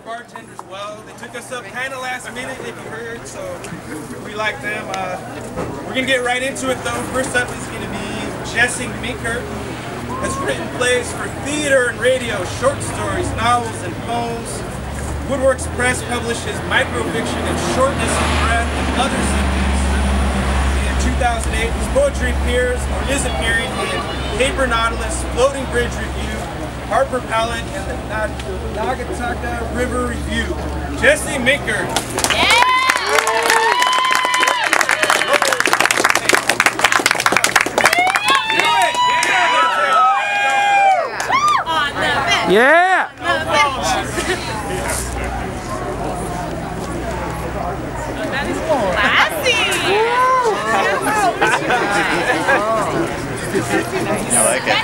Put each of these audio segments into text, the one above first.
bartenders well. They took us up kind of last minute, if you heard, so we like them. We're going to get right into it, though. First up is going to be Jesse Minkert. Has written plays for theater and radio, short stories, novels, and poems. Woodworks Press publishes microfiction and Shortness of Breath and Other Symptoms. In 2008, his poetry appears or is appearing in Paper Nautilus, Floating Bridge Review, Harper Palette, and the Nagataka River Review. Jesse Minkert. Yeah! Yeah! That is classy! I like it.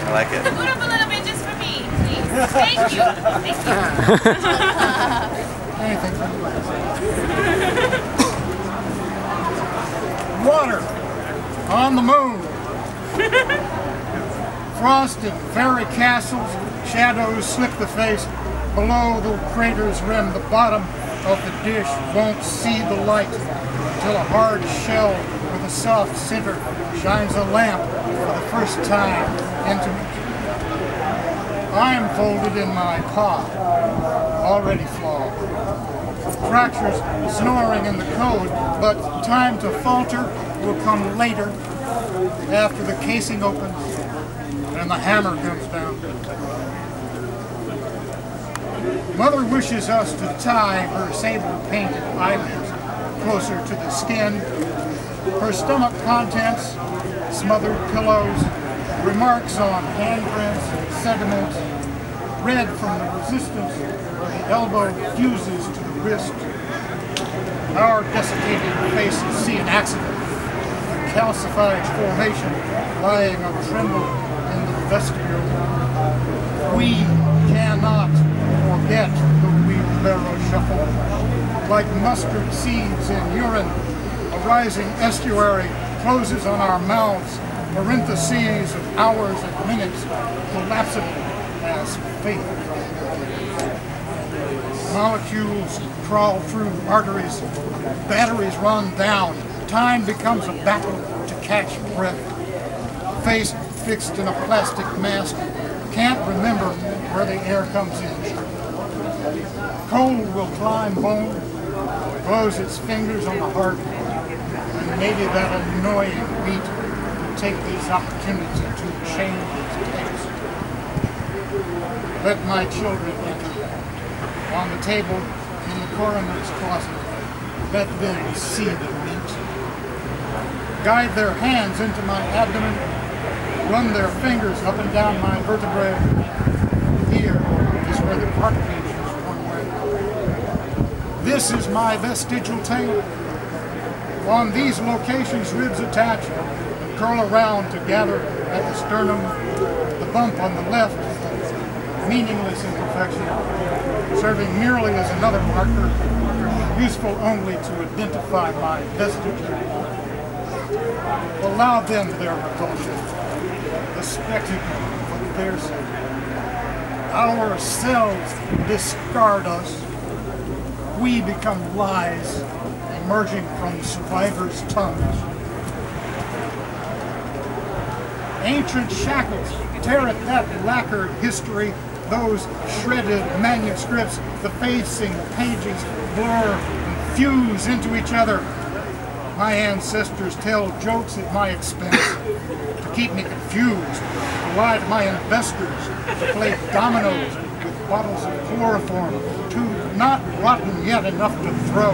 I like it. Scoot up a little bit just for me, please. Thank you. Water on the moon. Frosted fairy castles, shadows slip the face. Below the crater's rim, the bottom of the dish won't see the light until a hard shell with a soft center shines a lamp for the first time into it. I am folded in my pod, already flawed. Fractures snoring in the code, but time to falter will come later after the casing opens and the hammer comes down. Mother wishes us to tie her sable-painted eyelids closer to the skin. Her stomach contents, smothered pillows, remarks on handprints and sediments, red from the resistance where the elbow fuses to the wrist. Our desiccated faces see an accident, a calcified formation lying a tremble in the vestibule. We cannot forget the wheelbarrow shuffle. Like mustard seeds in urine, a rising estuary closes on our mouths, parentheses of hours and minutes, collapsible as fate. Molecules crawl through arteries, batteries run down, time becomes a battle to catch breath. Face fixed in a plastic mask, can't remember where the air comes in. Cold will climb bone, close its fingers on the heart, and maybe that annoying beat will take these opportunities to change its taste. Let my children enter. On the table in the coroner's closet, let them see the meat. Guide their hands into my abdomen, run their fingers up and down my vertebrae. Here is where the heartbeat is one way. This is my vestigial tail. On these locations, ribs attach and curl around to gather at the sternum. The bump on the left, meaningless imperfection, serving merely as another marker, useful only to identify my vestige. Allow them their repulsion, the spectacle of their sake. Ourselves discard us. We become lies emerging from survivors' tongues. Ancient shackles tear at that lacquered history, those shredded manuscripts, the facing pages blur and fuse into each other. My ancestors tell jokes at my expense to keep me confused, to lie to my investors, to play dominoes with bottles of chloroform, to not rotten yet enough to throw.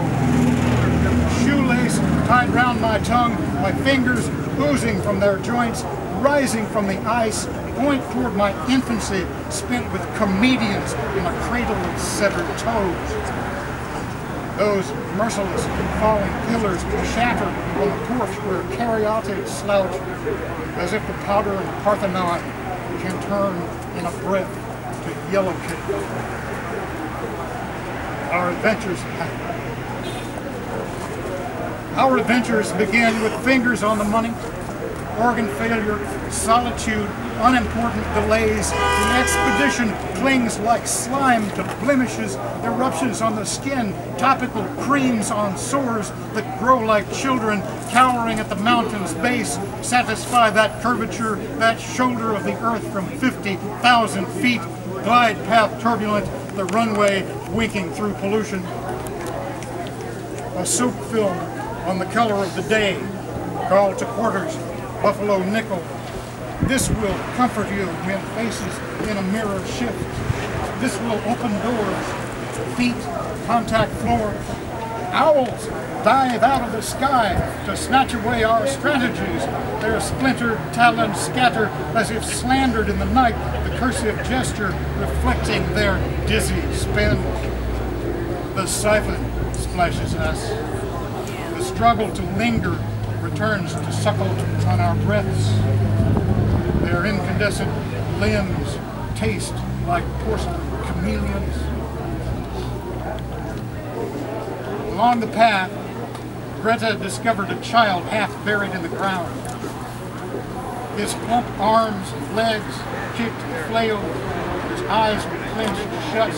Shoelace tied round my tongue, my fingers oozing from their joints, rising from the ice, point toward my infancy spent with comedians in a cradle of severed toes. Those merciless falling pillars shatter on the porch where caryatids slouch, as if the powder in the Parthenon can turn in a breath to yellow kid. Our adventures begin with fingers on the money, organ failure, solitude, unimportant delays. The expedition clings like slime to blemishes, eruptions on the skin, topical creams on sores that grow like children cowering at the mountain's base, satisfy that curvature, that shoulder of the earth from 50,000 feet, glide path turbulent, the runway winking through pollution. A soap film on the color of the day, call to quarters, buffalo nickel. This will comfort you when faces in a mirror shift. This will open doors, feet contact floors. Owls dive out of the sky to snatch away our strategies. Their splintered talons scatter as if slandered in the night, the cursive gesture reflecting their dizzy spin. The siphon splashes us. The struggle to linger returns to suckle on our breaths. Their incandescent limbs taste like porcelain chameleons. Along the path, Greta discovered a child half buried in the ground. His plump arms and legs kicked and flailed, his eyes were clenched shut,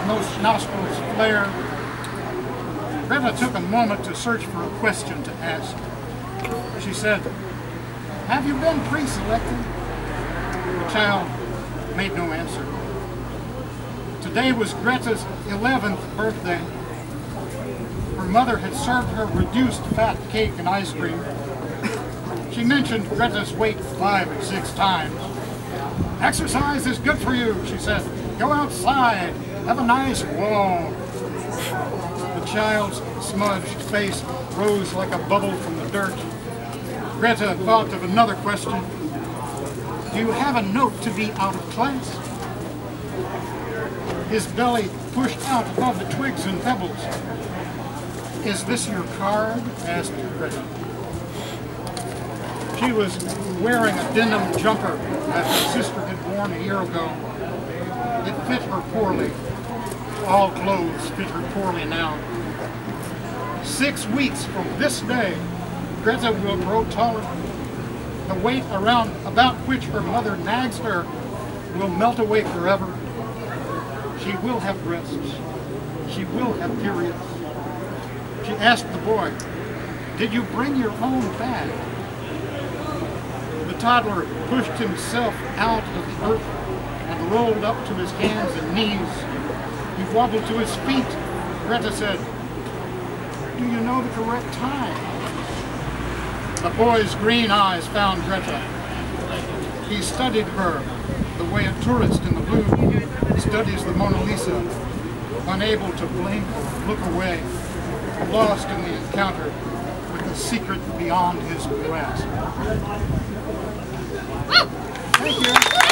most nostrils flared. Greta took a moment to search for a question to ask. She said, "Have you been pre-selected?" The child made no answer. Today was Greta's 11th birthday. Her mother had served her reduced fat cake and ice cream. She mentioned Greta's weight 5 or 6 times. "Exercise is good for you," she said. "Go outside, have a nice walk." The child's smudged face rose like a bubble from the dirt. Greta thought of another question. "Do you have a note to be out of class?" His belly pushed out above the twigs and pebbles. "Is this your card?" asked Greta. She was wearing a denim jumper that her sister had worn a year ago. It fit her poorly. All clothes fit her poorly now. 6 weeks from this day, Greta will grow taller. The weight about which her mother nags her will melt away forever. She will have breasts. She will have periods. She asked the boy, "Did you bring your own bag?" The toddler pushed himself out of the earth and rolled up to his hands and knees. He wobbled to his feet. Greta said, "Do you know the correct time?" The boy's green eyes found Greta. He studied her the way a tourist in the Louvre studies the Mona Lisa, unable to blink or look away, lost in the encounter with the secret beyond his grasp. Thank you.